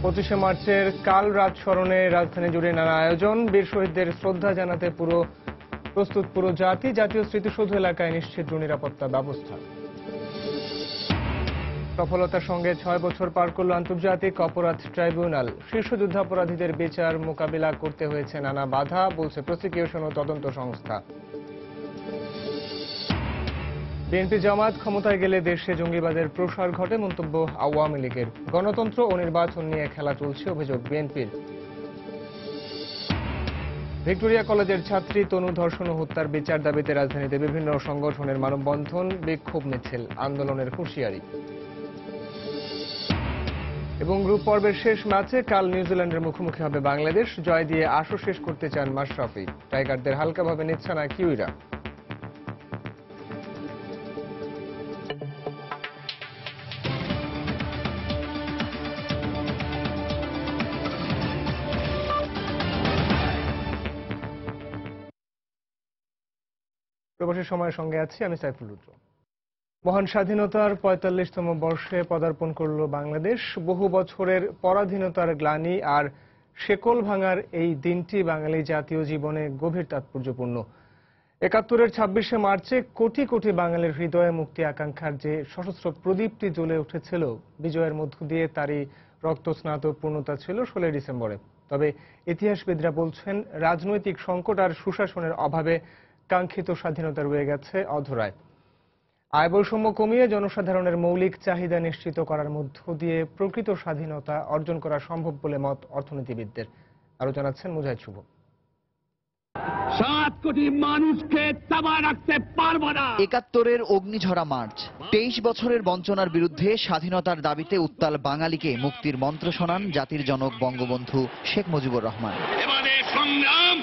25শে মার্চের কাল রাত স্মরণে রাজধানী জুড়ে নানা আয়োজন। বীর শহীদদের শ্রদ্ধা জানাতে প্রস্তুত পুরো জাতি। জাতীয় স্মৃতিসৌধ এলাকায় নিশ্চিত নিরাপত্তা ব্যবস্থা। সফলতার সঙ্গে 6 বছর পার করল আন্তর্জাতিক অপরাধ ট্রাইব্যুনাল। শীর্ষ যুদ্ধাপরাধীদের বিচার মোকাবিলা করতে হয়েছে নানা বাধা, বলছে প্রসিকিউশন ও তদন্ত সংস্থা। বিএনপি জামাত ক্ষমতায় গেলে দেশে জঙ্গিবাদের প্রসার ঘটে, মন্তব্য আওয়ামী লীগের। গণতন্ত্র ও নির্বাচন নিয়ে খেলা চলছে, অভিযোগ বিএনপির। ভিক্টোরিয়া কলেজের ছাত্রী তনু ধর্ষণ ও হত্যার বিচার দাবিতে রাজধানীতে বিভিন্ন সংগঠনের মানববন্ধন, বিক্ষোভ মিছিল, আন্দোলনের হুঁশিয়ারি। এবং গ্রুপ পর্বের শেষ ম্যাচে কাল নিউজিল্যান্ডের মুখোমুখি হবে বাংলাদেশ। জয় দিয়ে আসর শেষ করতে চান মাশরাফি। টাইগারদের হালকাভাবে নিচ্ছে না কিউইরা। প্রবাসী সময়ের সঙ্গে আছি আমি সাইফুল রুদ্র। মহান স্বাধীনতার ৪৫তম বর্ষে পদার্পণ করল বাংলাদেশ। বহু বছরের পরাধীনতার গ্লানি আর শেকল ভাঙার এই দিনটি বাঙালি জাতীয় জীবনে গভীর তাৎপর্যপূর্ণ। ৭১-এর ২৬শে মার্চে কোটি কোটি বাঙালির হৃদয়ে মুক্তি আকাঙ্ক্ষার যে সশস্ত্র প্রদীপটি জ্বলে উঠেছিল, বিজয়ের মধ্য দিয়ে তারই রক্তস্নাত পূর্ণতা ছিল ১৬ ডিসেম্বরে। তবে ইতিহাসবিদরা বলছেন, রাজনৈতিক সংকট আর সুশাসনের অভাবে কাঙ্ক্ষিত স্বাধীনতা রয়ে গেছে অধরায়। আয় বৈষম্য কমিয়ে জনসাধারণের মৌলিক চাহিদা নিশ্চিত করার মধ্য দিয়ে প্রকৃত স্বাধীনতা অর্জন করা সম্ভব বলে মত অর্থনীতিবিদদের। আরো জানাচ্ছেন মুজাহিদ শুভ। ৭ কোটি মানুষকে দাবায় রাখতে পারব না। ৭১-এর অগ্নিঝরা মার্চ, ২৩ বছরের বঞ্চনার বিরুদ্ধে স্বাধীনতার দাবিতে উত্তাল বাঙালিকে মুক্তির মন্ত্র শোনান জাতির জনক বঙ্গবন্ধু শেখ মুজিবুর রহমান। সংগ্রাম,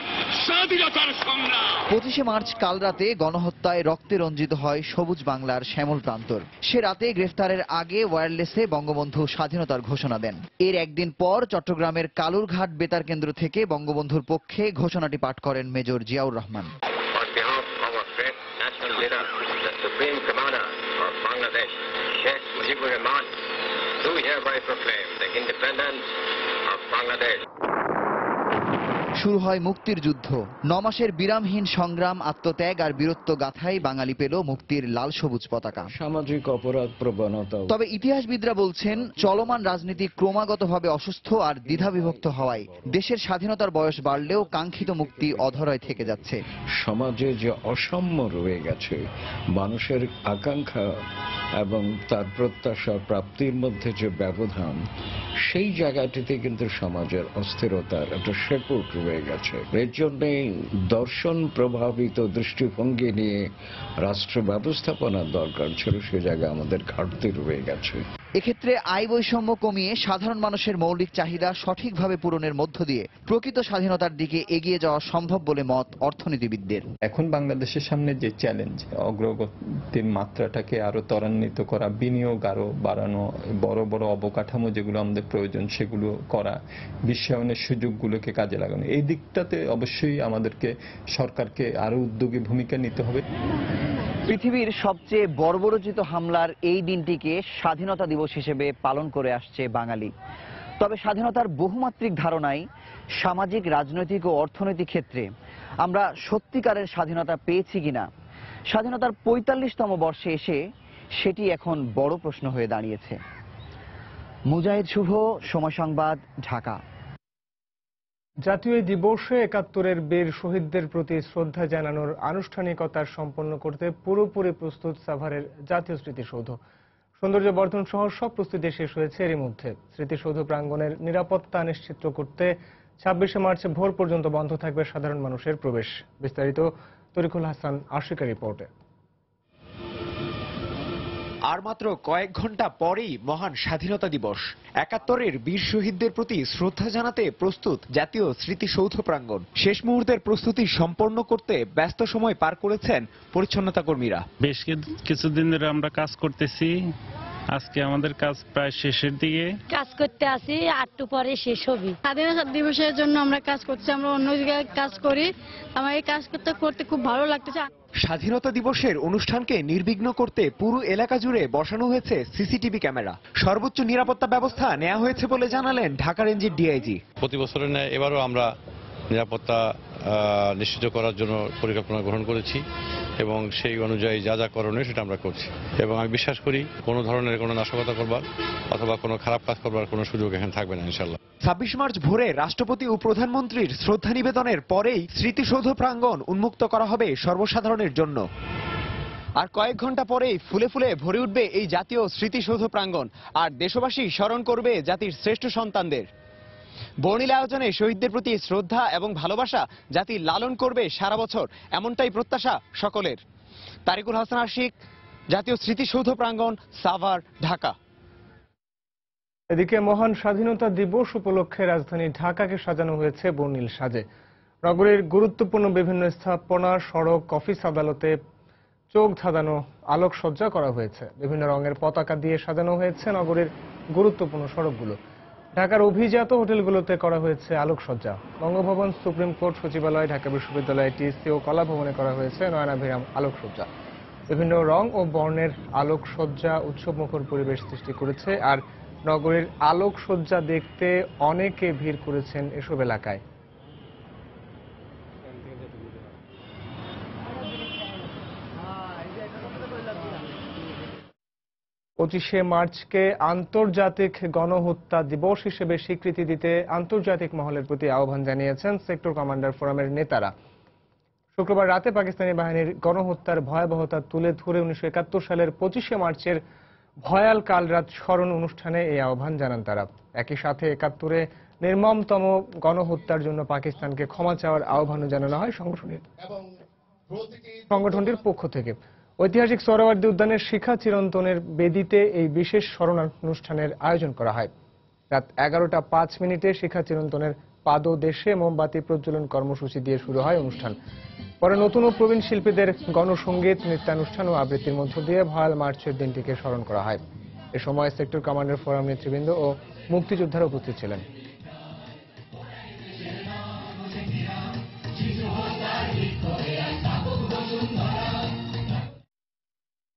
স্বাধীনতার সংগ্রাম। ২৫শে মার্চ কাল রাতে গণহত্যায় রক্তে রঞ্জিত হয় সবুজ বাংলার শ্যামল প্রান্তর। সে রাতে গ্রেফতারের আগে ওয়্যারলেসে বঙ্গবন্ধু স্বাধীনতার ঘোষণা দেন। এর একদিন পর চট্টগ্রামের কালুরঘাট বেতার কেন্দ্র থেকে বঙ্গবন্ধুর পক্ষে ঘোষণাটি পাঠ করেন মেজর জিয়াউর রহমান। শুরু হয় মুক্তির যুদ্ধ। ৯ মাসের বিরামহীন সংগ্রাম, আত্মত্যাগ আর বীরত্ব গাথায় বাঙালি পেল মুক্তির লাল সবুজ পতাকা। সামাজিক অপরাধ প্রবণতা। তবে ইতিহাসবিদরা বলছেন, চলমান রাজনীতি ক্রমাগতভাবে অসুস্থ আর দ্বিধাবিভক্ত হওয়ায় দেশের স্বাধীনতার বয়স বাড়লেও কাঙ্ক্ষিত মুক্তি অধরায় থেকে যাচ্ছে। সমাজে যে অসাম্য রয়ে গেছে, মানুষের আকাঙ্ক্ষা এবং তার প্রত্যাশা প্রাপ্তির মধ্যে যে ব্যবধান, সেই জায়গাটিতে কিন্তু সমাজের অস্থিরতার একটা শেকড় রয়ে গেছে। এর জন্য দর্শন প্রভাবিত দৃষ্টিভঙ্গি নিয়ে রাষ্ট্র ব্যবস্থাপনার দরকার ছিল, সে জায়গায় আমাদের ঘাটতি রয়ে গেছে। এক্ষেত্রে আয় বৈষম্য কমিয়ে সাধারণ মানুষের মৌলিক চাহিদা সঠিকভাবে পূরণের মধ্য দিয়ে প্রকৃত স্বাধীনতার দিকে এগিয়ে যাওয়া সম্ভব বলে মত অর্থনীতিবিদদের। এখন বাংলাদেশের সামনে যে চ্যালেঞ্জ, অগ্রগতির মাত্রাটাকে আরো ত্বরান্বিত করা, বিনিয়োগ আরো বাড়ানো, বড় বড় অবকাঠামো যেগুলো আমাদের প্রয়োজন সেগুলো করা, বিশ্বায়নের সুযোগগুলোকে কাজে লাগানো, এই দিকটাতে অবশ্যই আমাদেরকে সরকারকে আরো উদ্যোগী ভূমিকা নিতে হবে। পৃথিবীর সবচেয়ে বর্বরোচিত হামলার এই দিনটিকে স্বাধীনতা দিবস হিসেবে পালন করে আসছে বাঙালি। তবে স্বাধীনতার বহুমাত্রিক ধারণায় সামাজিক, রাজনৈতিক ও অর্থনৈতিক ক্ষেত্রে আমরা সত্যিকারের স্বাধীনতা পেয়েছি কিনা, স্বাধীনতার ৪৫তম বর্ষে এসে সেটি এখন বড় প্রশ্ন হয়ে দাঁড়িয়েছে। মুজাহিদ শুভ, সময় সংবাদ, ঢাকা। জাতীয় দিবসে ৭১-এর বীর শহীদদের প্রতি শ্রদ্ধা জানানোর আনুষ্ঠানিকতা সম্পন্ন করতে পুরোপুরি প্রস্তুত সাভারের জাতীয় স্মৃতিসৌধ। সৌন্দর্য বর্ধন সহ সব প্রস্তুতি শেষ হয়েছে এরই মধ্যে। স্মৃতিসৌধ প্রাঙ্গণের নিরাপত্তা নিশ্চিত করতে ২৬শে মার্চ ভোর পর্যন্ত বন্ধ থাকবে সাধারণ মানুষের প্রবেশ। বিস্তারিত তরিকুল হাসান আশিকার রিপোর্টে। আর মাত্র কয়েক ঘন্টা পরেই মহান স্বাধীনতা দিবস। ৭১-এর বীর শহীদদের প্রতি শ্রদ্ধা জানাতে প্রস্তুত জাতীয় স্মৃতিসৌধ প্রাঙ্গণ। শেষ মুহূর্তের প্রস্তুতি সম্পন্ন করতে ব্যস্ত সময় পার করেছেন পরিচ্ছন্নতা কর্মীরা। বেশ কিছুদিন ধরে আমরা কাজ করতেছি, আজকে আমাদের কাজ প্রায় শেষের দিকে। কাজ করতে আসি, ৮টা পরে শেষ হবে। স্বাধীনতা দিবসের জন্য আমরা কাজ করছি, আমরা অন্য জায়গায় কাজ করি। আমার এই কাজ করতে করতে খুব ভালো লাগতেছে। স্বাধীনতা দিবসের অনুষ্ঠানকে নির্বিঘ্ন করতে পুরো এলাকা জুড়ে বসানো হয়েছে সিসিটিভি ক্যামেরা। সর্বোচ্চ নিরাপত্তা ব্যবস্থা নেওয়া হয়েছে বলে জানালেন ঢাকা রেঞ্জের ডিআইজি। প্রতি বছরের ন্যায় এবারও আমরা নিরাপত্তা নিশ্চিত করার জন্য পরিকল্পনা গ্রহণ করেছি এবং সেই অনুযায়ী যা যা করণীয় সেটা আমরা করছি এবং আমি বিশ্বাস করি কোনো ধরনের কোনো নাশকতা করবার অথবা কোনো খারাপ কাজ করবার কোনো সুযোগ এখানে থাকবে না ইনশাল্লাহ। 26 মার্চ ভোরে রাষ্ট্রপতি ও প্রধানমন্ত্রীর শ্রদ্ধা নিবেদনের পরেই স্মৃতিসৌধ প্রাঙ্গণ উন্মুক্ত করা হবে সর্বসাধারণের জন্য। আর কয়েক ঘন্টা পরেই ফুলে ফুলে ভরে উঠবে এই জাতীয় স্মৃতিসৌধ প্রাঙ্গণ, আর দেশবাসী স্মরণ করবে জাতির শ্রেষ্ঠ সন্তানদের। বর্ণিল আয়োজনে শহীদদের প্রতি শ্রদ্ধা এবং ভালোবাসা জাতি লালন করবে সারা বছর, এমনটাই প্রত্যাশা সকলের। তারিকুল হাসান আশিক, জাতীয় স্মৃতিসৌধ প্রাঙ্গণ, সাভার, ঢাকা। এদিকে মহান স্বাধীনতা দিবস উপলক্ষে রাজধানী ঢাকাকে সাজানো হয়েছে বর্ণিল সাজে। নগরীর গুরুত্বপূর্ণ বিভিন্ন স্থাপনা, সড়ক, অফিস, আদালতে চোখ ধাঁধানো আলোকসজ্জা করা হয়েছে। বিভিন্ন রঙের পতাকা দিয়ে সাজানো হয়েছে নগরীর গুরুত্বপূর্ণ সড়কগুলো। ঢাকার অভিজাত হোটেলগুলোতে করা হয়েছে আলোকসজ্জা। বঙ্গভবন, সুপ্রিম কোর্ট, সচিবালয়, ঢাকা বিশ্ববিদ্যালয়, টিএসসি ও কলা ভবনে করা হয়েছে নয়নাভিরাম আলোকসজ্জা। বিভিন্ন রং ও বর্ণের আলোকসজ্জা উৎসবমুখর পরিবেশ সৃষ্টি করেছে। আর নগরীর আলোকসজ্জা দেখতে অনেকে ভিড় করেছেন এসব এলাকায়। পঁচিশে মার্চকে আন্তর্জাতিক গণহত্যা দিবস হিসেবে স্বীকৃতি দিতে আন্তর্জাতিক মহলের প্রতি আহ্বান জানিয়েছেন সেক্টর কমান্ডার ফোরামের নেতারা। শুক্রবার রাতে পাকিস্তানি বাহিনীর গণহত্যার ভয়াবহতা তুলে ধরে 1971 সালের 25শে মার্চের ভয়াল কালরাত স্মরণ অনুষ্ঠানে এই আহ্বান জানান তারা। একই সাথে 71-এ নির্মমতম গণহত্যার জন্য পাকিস্তানকে ক্ষমা চাওয়ার আহ্বানও জানানো হয় সংগঠনটির পক্ষ থেকে। ঐতিহাসিক সোহরাওয়ার্দী উদ্যানের শিখা চিরন্তনের বেদিতে এই বিশেষ স্মরণ অনুষ্ঠানের আয়োজন করা হয়। রাত 11:05 শিখা চিরন্তনের পাদদেশে মোমবাতি প্রজ্বলন কর্মসূচি দিয়ে শুরু হয় অনুষ্ঠান। পরে নতুন ও প্রবীণ শিল্পীদের গণসঙ্গীত, নৃত্যানুষ্ঠান ও আবৃত্তির মধ্য দিয়ে ভয়াল মার্চের দিনটিকে স্মরণ করা হয়। এ সময় সেক্টর কমান্ডার ফোরাম নেতৃবৃন্দ ও মুক্তিযোদ্ধারা উপস্থিত ছিলেন।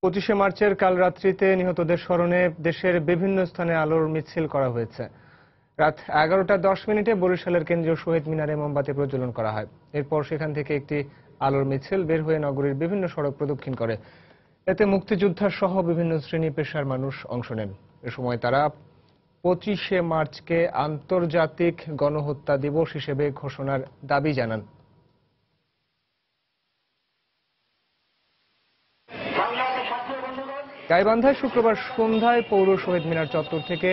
25শে মার্চের কাল রাত্রিতে নিহতদের স্মরণে দেশের বিভিন্ন স্থানে আলোর মিছিল করা হয়েছে। রাত 11:10 বরিশালের কেন্দ্রীয় শহীদ মিনারে মোমবাতি প্রজ্বলন করা হয়। এরপর সেখান থেকে একটি আলোর মিছিল বের হয়ে নগরীর বিভিন্ন সড়ক প্রদক্ষিণ করে। এতে মুক্তিযোদ্ধা সহ বিভিন্ন শ্রেণী পেশার মানুষ অংশ নেন। এ সময় তারা 25শে মার্চকে আন্তর্জাতিক গণহত্যা দিবস হিসেবে ঘোষণার দাবি জানান। গাইবান্ধায় শুক্রবার সন্ধ্যায় পৌর শহীদ মিনার চত্বর থেকে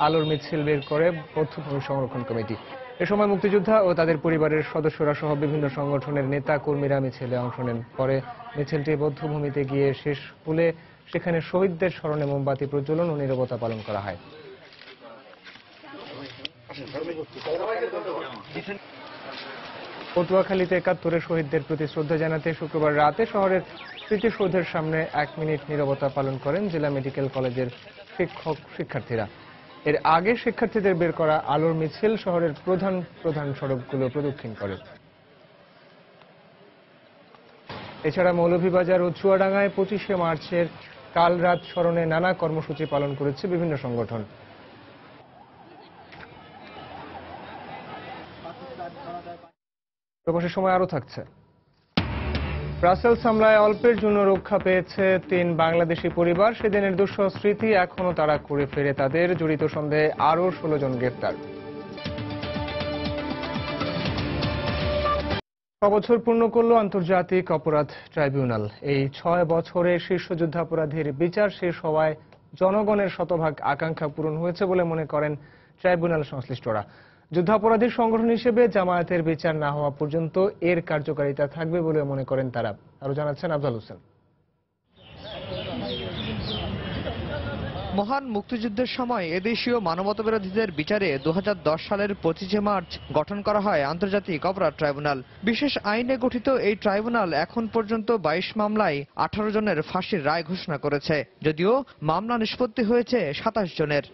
আলোর মিছিল বের করে বৌদ্ধভূমি সংরক্ষণ কমিটি। এ সময় মুক্তিযোদ্ধা ও তাদের পরিবারের সদস্যরা সহ বিভিন্ন সংগঠনের নেতা কর্মীরা মিছিলে অংশ নেন। পরে মিছিলটি বৌদ্ধভূমিতে গিয়ে শেষ হলে সেখানে শহীদদের স্মরণে মোমবাতি প্রজ্বলন ও নীরবতা পালন করা হয়। পটুয়াখালীতে 71-এর শহীদদের প্রতি শ্রদ্ধা জানাতে শুক্রবার রাতে শহরের স্মৃতিসৌধের সামনে 1 মিনিট নীরবতা পালন করেন জেলা মেডিকেল কলেজের শিক্ষার্থীরা। এর আগে শিক্ষার্থীদের বের করা আলোর মিছিল শহরের প্রধান সড়কগুলো প্রদক্ষিণ করে। এছাড়া মৌলভীবাজার ও চুয়াডাঙ্গায় 25শে মার্চের কাল রাত স্মরণে নানা কর্মসূচি পালন করেছে বিভিন্ন সংগঠন। প্রবাসের সময় আরো থাকছে। ব্রাসেলস হামলায় অল্পের জন্য রক্ষা পেয়েছে 3 বাংলাদেশি পরিবার। সেদিনের দুঃসহ স্মৃতি এখনো তারা করে ফেরে তাদের। জড়িত সন্দেহে আরো 16 জন গ্রেফতার। 6 বছর পূর্ণ করল আন্তর্জাতিক অপরাধ ট্রাইব্যুনাল। এই 6 বছরে শীর্ষ যুদ্ধাপরাধীর বিচার শেষ হওয়ায় জনগণের শতভাগ আকাঙ্ক্ষা পূরণ হয়েছে বলে মনে করেন ট্রাইব্যুনাল সংশ্লিষ্টরা। যুদ্ধাপরাধীর সংগঠন হিসেবে জামায়াতের বিচার না হওয়া পর্যন্ত এর কার্যকারিতা থাকবে বলে মনে করেন তারা। আরো জানাচ্ছেন আফজাল হোসেন। মহান মুক্তিযুদ্ধের সময় এদেশীয় মানবতাবিরোধীদের বিচারে 2010 সালের 25শে মার্চ গঠন করা হয় আন্তর্জাতিক অপরাধ ট্রাইব্যুনাল। বিশেষ আইনে গঠিত এই ট্রাইব্যুনাল এখন পর্যন্ত 22 মামলায় 18 জনের ফাঁসির রায় ঘোষণা করেছে, যদিও মামলা নিষ্পত্তি হয়েছে 27 জনের।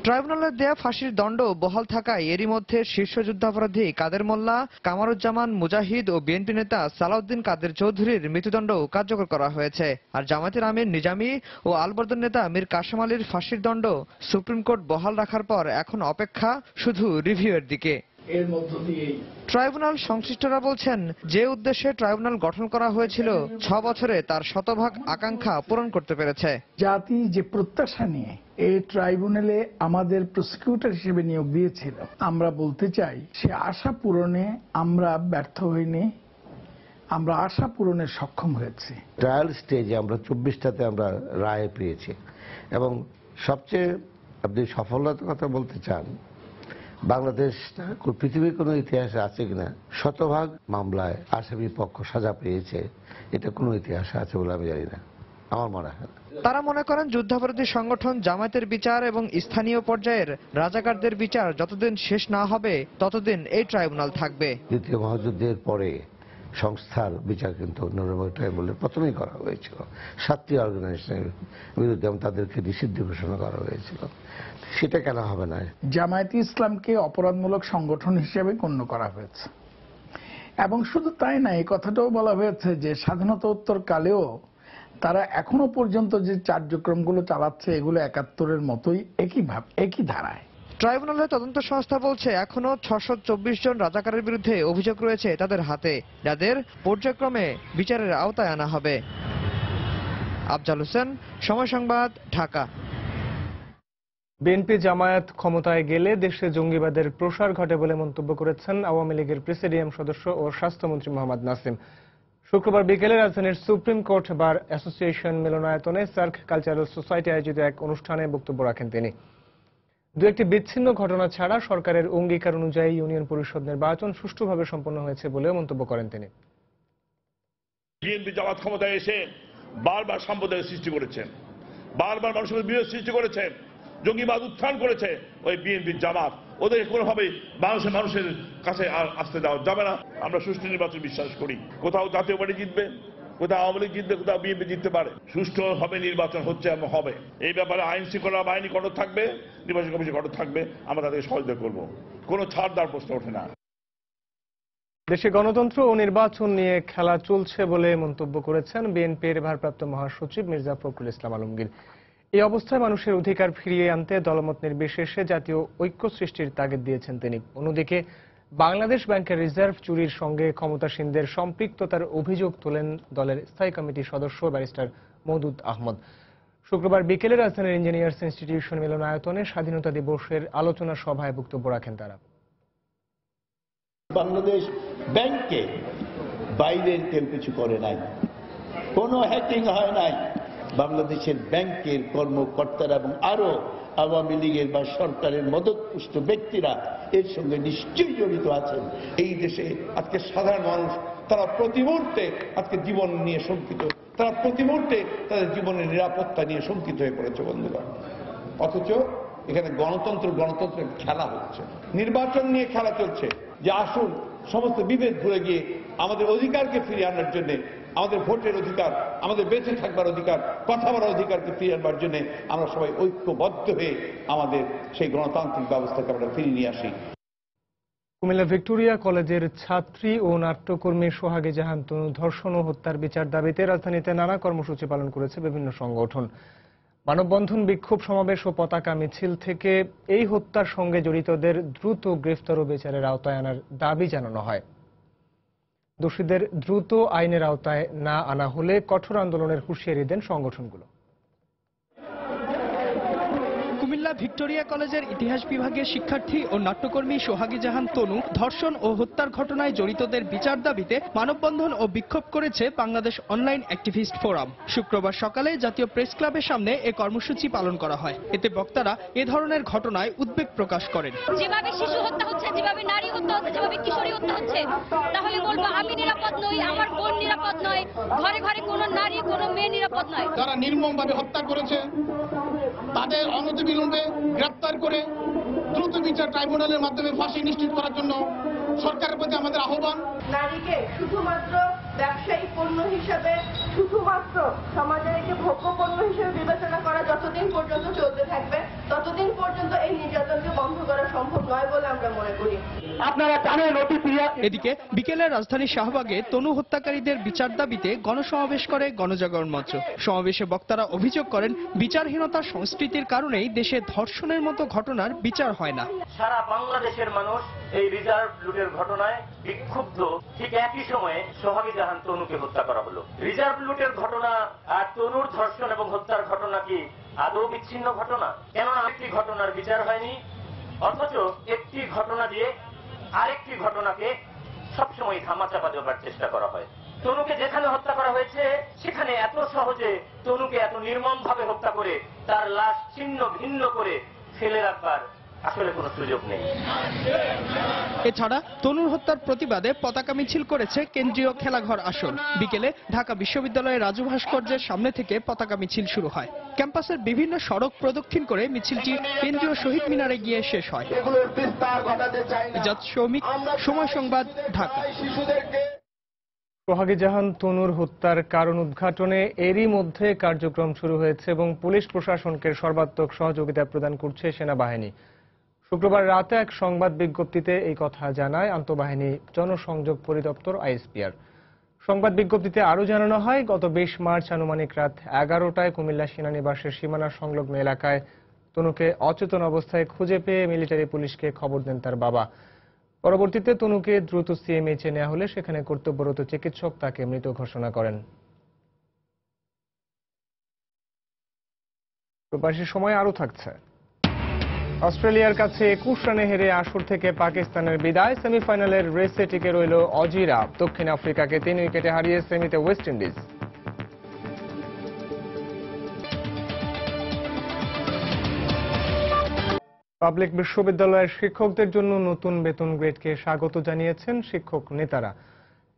ট্রাইব্যুনালের দেয়া ফাঁসির দণ্ড বহাল থাকায় এরই মধ্যে শীর্ষ যুদ্ধাপরাধী কাদের মোল্লা, কামারুজ্জামান মুজাহিদ ও বিএনপি নেতা সালাউদ্দিন কাদের চৌধুরীর মৃত্যুদণ্ড কার্যকর করা হয়েছে। আর জামায়াতের আমির নিজামী ও আলবদর নেতা মীর কাশেম আলীর ফাঁসির দণ্ড সুপ্রিম কোর্ট বহাল রাখার পর এখন অপেক্ষা শুধু রিভিউয়ের দিকে। এর মধ্য দিয়ে ট্রাইব্যুনাল সংশ্লিষ্টরা বলছেন, যে উদ্দেশ্যে ট্রাইব্যুনাল গঠন করা হয়েছিল 6 বছরে তার শতভাগ আকাঙ্ক্ষা পূরণ করতে পেরেছে। জাতি যে প্রত্যাশা নিয়ে এই ট্রাইব্যুনালে আমাদের প্রসিকিউটর হিসেবে নিয়োগ দিয়েছিল, আমরা বলতে চাই সে আশা পূরণে আমরা ব্যর্থ হইনি, আমরা আশা পূরণে সক্ষম হয়েছি। ট্রায়াল স্টেজে আমরা 24টাতে আমরা রায় পেয়েছি এবং সবচেয়ে আপনি সফলতার কথা বলতে চান, বাংলাদেশ পৃথিবীর কোনো ইতিহাসে আছে কিনা শতভাগ মামলায় আসামি পক্ষ সাজা পেয়েছে, এটা কোনো ইতিহাসে আছে বলে আমি জানি না, আমার মনে হয়। তারা মনে করেন যুদ্ধাপরাধী সংগঠন জামায়াতের বিচার এবং স্থানীয় পর্যায়ের রাজাকারদের বিচার যতদিন শেষ না হবে ততদিন এই ট্রাইব্যুনাল থাকবে। দ্বিতীয় মহাযুদ্ধের পরে সংস্থার বিচার কিন্তু নরওয়ে ট্রাইব্যুনালে প্রথমেই করা হয়েছিল। 7টি অর্গানাইজেশনের বিরুদ্ধে তাদেরকে নিষিদ্ধ ঘোষণা করা হয়েছিল, সেটা কেন হবে না? জামায়াতে ইসলামকে অপরাধমূলক সংগঠন হিসেবে গণ্য করা হয়েছে এবং শুধু তাই না, এই কথাটাও বলা হয়েছে যে স্বাধীনতোত্তর কালেও তারা এখনো পর্যন্ত যে কার্যক্রমগুলো চালাচ্ছে এগুলো 71-এর মতোই একই ধারায়। ট্রাইব্যুনালের তদন্ত সংস্থা বলছে এখনো 624 জন রাজাকারের বিরুদ্ধে অভিযোগ রয়েছে তাদের হাতে, যাদের পর্যায়ক্রমে বিচারের আওতায় আনা হবে। আফজাল হোসেন, সময় সংবাদ, ঢাকা। বিএনপি জামায়াত ক্ষমতায় গেলে দেশে জঙ্গিবাদের প্রসার ঘটে বলে মন্তব্য করেছেন আওয়ামী লীগের প্রেসিডিয়াম সদস্য ও স্বাস্থ্যমন্ত্রী মোহাম্মদ নাসিম। শুক্রবার বিকেলে রাজধানীর সুপ্রিম কোর্ট বার অ্যাসোসিয়েশন মিলনায়তনে সার্ক কালচারাল সোসাইটি আয়োজিত এক অনুষ্ঠানে বক্তব্য রাখেন তিনি। দু একটি বিচ্ছিন্ন ঘটনা ছাড়া সরকারের অঙ্গীকার অনুযায়ী ইউনিয়ন পরিষদ নির্বাচন সুষ্ঠুভাবে সম্পন্ন হয়েছে বলেও মন্তব্য করেন তিনি। বিএনপি জামাত ক্ষমতায় এসে বারবার সাম্প্রদায়িক সৃষ্টি করেছেন, বারবার মানুষের বিরোধ সৃষ্টি করেছেন, জঙ্গিবাদ উত্থান করেছে ওই বিএনপি জামাত। ওদের কোনোভাবেই মানুষের কাছে আর আসতে দেওয়া যাবে না। আমরা সুষ্ঠু নির্বাচন বিশ্বাস করি। কোথাও জাতীয় পার্টি জিতবে, কোথাও আওয়ামী লীগ জিতবে, কোথাও বিএনপি জিততে পারে। সুষ্ঠু হবে নির্বাচন, হচ্ছে এবং হবে। এই ব্যাপারে আইন শৃঙ্খলা বাহিনী কঠোর থাকবে, নির্বাচন কমিশন কঠোর থাকবে, আমরা তাদেরকে সহযোগিতা করব। কোনো ছাড় দেওয়ার প্রশ্ন ওঠে না। দেশে গণতন্ত্র ও নির্বাচন নিয়ে খেলা চলছে বলে মন্তব্য করেছেন বিএনপির ভারপ্রাপ্ত মহাসচিব মির্জা ফখরুল ইসলাম আলমগীর। এই অবস্থায় মানুষের অধিকার ফিরিয়ে আনতে দলমত নির্বিশেষে জাতীয় ঐক্য সৃষ্টির তাগিদ দিয়েছেন তিনি। অন্যদিকে বাংলাদেশ ব্যাংকের রিজার্ভ চুরির সঙ্গে ক্ষমতাসীনদের সম্পৃক্ততার অভিযোগ তোলেন দলের স্থায়ী কমিটির সদস্য ব্যারিস্টার মওদুদ আহমদ। শুক্রবার বিকেলে রাজধানীর ইঞ্জিনিয়ার্স ইনস্টিটিউশন মিলনায়তনে স্বাধীনতা দিবসের আলোচনা সভায় বক্তব্য রাখেন তারা। বাংলাদেশ ব্যাংকে বাইরের কেউ কিছু করে নাই, কোনো হ্যাকিং হয় নাই। বাংলাদেশের ব্যাংকের কর্মকর্তারা এবং আরো আওয়ামী লীগের বা সরকারের মদতপুষ্ট ব্যক্তিরা এর সঙ্গে নিশ্চয়ই জড়িত আছেন। এই দেশে আজকে সাধারণ মানুষ তারা প্রতি মুহূর্তে আজকে জীবন নিয়ে শঙ্কিত, তারা প্রতি মুহূর্তে তাদের জীবনের নিরাপত্তা নিয়ে শঙ্কিত হয়ে পড়েছে বন্ধুগণ। অথচ এখানে গণতন্ত্রের খেলা হচ্ছে, নির্বাচন নিয়ে খেলা চলছে। যে আসুন সমস্ত বিভেদ ভুলে গিয়ে আমাদের অধিকারকে ফিরিয়ে আনার জন্য, আমাদের ভোটের অধিকার, আমাদের বেঁচে থাকবার অধিকার, কথা বলার অধিকারকে ফিরিয়ে আনবার জন্য আমরা সবাই ঐক্যবদ্ধ হয়ে আমাদের সেই গণতান্ত্রিক ব্যবস্থাকে আমরা ফিরিয়ে নিয়ে আসি। কুমিল্লা ভিক্টোরিয়া কলেজের ছাত্রী ও নাট্যকর্মী সোহাগী জাহান তনু ধর্ষণ ও হত্যার বিচার দাবিতে রাজধানীতে নানা কর্মসূচি পালন করেছে বিভিন্ন সংগঠন। মানববন্ধন, বিক্ষোভ সমাবেশ ও পতাকা মিছিল থেকে এই হত্যার সঙ্গে জড়িতদের দ্রুত গ্রেফতার ও বিচারের আওতায় আনার দাবি জানানো হয়। দোষীদের দ্রুত আইনের আওতায় না আনা হলে কঠোর আন্দোলনের হুঁশিয়ারি দেন সংগঠনগুলো। কুমিল্লা ভিক্টোরিয়া কলেজের ইতিহাস বিভাগের শিক্ষার্থী ও নাট্যকর্মী সোহাগী জাহান তনু ধর্ষণ ও হত্যার ঘটনায় জড়িতদের বিচার দাবিতে মানববন্ধন ও বিক্ষোভ করেছে বাংলাদেশ অনলাইন অ্যাক্টিভিস্ট ফোরাম। শুক্রবার সকালে জাতীয় প্রেস ক্লাবের সামনে এ কর্মসূচি পালন করা হয়। এতে বক্তারা এ ধরনের ঘটনায় উদ্বেগ প্রকাশ করেন। যেভাবে শিশু হত্যা হচ্ছে, যেভাবে নারী হত্যা হচ্ছে, যেভাবে কিশোরী হত্যা হচ্ছে, তাহলে বলবো আমি নিরাপদ নই, আমার বোন নিরাপদ নয়, ঘরে ঘরে কোনো নারী কোনো মেয়ে নিরাপদ নয়। যারা নির্মমভাবে হত্যা করেছে তাদের অনতিবিলম্বে গ্রেপ্তার করে দ্রুত বিচার ট্রাইব্যুনালের মাধ্যমে ফাঁসি নিশ্চিত করার জন্য সরকারের প্রতি আমাদের আহ্বান। নারীকে শুধুমাত্র ব্যবসায়িক পণ্য হিসেবে শুধুমাত্র সমাজের একটি ভোগ্য পণ্য হিসেবে বিবেচনা করা যতদিন পর্যন্ত চলতে থাকবে ততদিন পর্যন্ত এই নির্যাতনকে বন্ধ করা সম্ভব নয় বলে আমরা মনে করি। আপনারা জানেন এদিকে বিকেলে রাজধানীর শাহবাগে তনু হত্যাকারীদের বিচার দাবিতে গণসমাবেশ করে গণজাগরণ মঞ্চ। সমাবেশে বক্তারা অভিযোগ করেন বিচারহীনতার সংস্কৃতির কারণেই দেশে ধর্ষণের মতো ঘটনার বিচার হয় না। সারা বাংলাদেশের মানুষ এই রিজার্ভ লুটের ঘটনায় বিক্ষুব্ধ। ঠিক একই সময়ে সোহাগী জাহান তনুকে হত্যা করা হলো। রিজার্ভ লুটের ঘটনা আর তনুর ধর্ষণ এবং হত্যার ঘটনা কি আদৌ বিচ্ছিন্ন ঘটনা? কেননা একটি ঘটনার বিচার হয়নি, অথচ একটি ঘটনা দিয়ে আরেকটি ঘটনাকে সবসময় ধামাচাপা দেওয়ার চেষ্টা করা হয়। তনুকে যেখানে হত্যা করা হয়েছে সেখানে এত সহজে তনুকে এত নির্মমভাবে হত্যা করে তার লাশ ছিন্ন ভিন্ন করে ফেলে রাখবার আসলে কোনো সুযোগ নেই। এছাড়া তনুর হত্যার প্রতিবাদে পতাকা মিছিল করেছে কেন্দ্রীয় খেলাঘর আসর। বিকেলে ঢাকা বিশ্ববিদ্যালয়ের রাজু ভাস্কর্যের সামনে থেকে পতাকা মিছিল শুরু হয়। ক্যাম্পাসের বিভিন্ন সড়ক প্রদক্ষিণ করে মিছিলটি কেন্দ্রীয় শহীদ মিনারে গিয়ে শেষ হয়। ইজাদ শৌমিক, সময় সংবাদ, ঢাকা। সোহাগী জাহান তনুর হত্যার কারণ উদ্ঘাটনে এরই মধ্যে কার্যক্রম শুরু হয়েছে এবং পুলিশ প্রশাসনকে সর্বাত্মক সহযোগিতা প্রদান করছে সেনাবাহিনী। শুক্রবার রাতে এক সংবাদ বিজ্ঞপ্তিতে এই কথা জানায় আন্তঃবাহিনী জনসংযোগ পরিদপ্তর আইএসপিআর। সংবাদ বিজ্ঞপ্তিতে আরও জানানো হয়, গত 20 মার্চ আনুমানিক রাত 11টায় কুমিল্লা সেনানিবাসের সীমানা সংলগ্ন এলাকায় তনুকে অচেতন অবস্থায় খুঁজে পেয়ে মিলিটারি পুলিশকে খবর দেন তার বাবা। পরবর্তীতে তনুকে দ্রুত সিএমএইচে নেওয়া হলে সেখানে কর্তব্যরত চিকিৎসক তাকে মৃত ঘোষণা করেন। প্রবাসী সময় আরও থাকছে। অস্ট্রেলিয়ার কাছে 21 রানে হেরে আসর থেকে পাকিস্তানের বিদায়। সেমিফাইনালের রেসে টিকে রইল অজিরা। দক্ষিণ আফ্রিকাকে 3 উইকেটে হারিয়ে সেমিতে ওয়েস্ট ইন্ডিজ। পাবলিক বিশ্ববিদ্যালয়ের শিক্ষকদের জন্য নতুন বেতন গ্রেডকে স্বাগত জানিয়েছেন শিক্ষক নেতারা।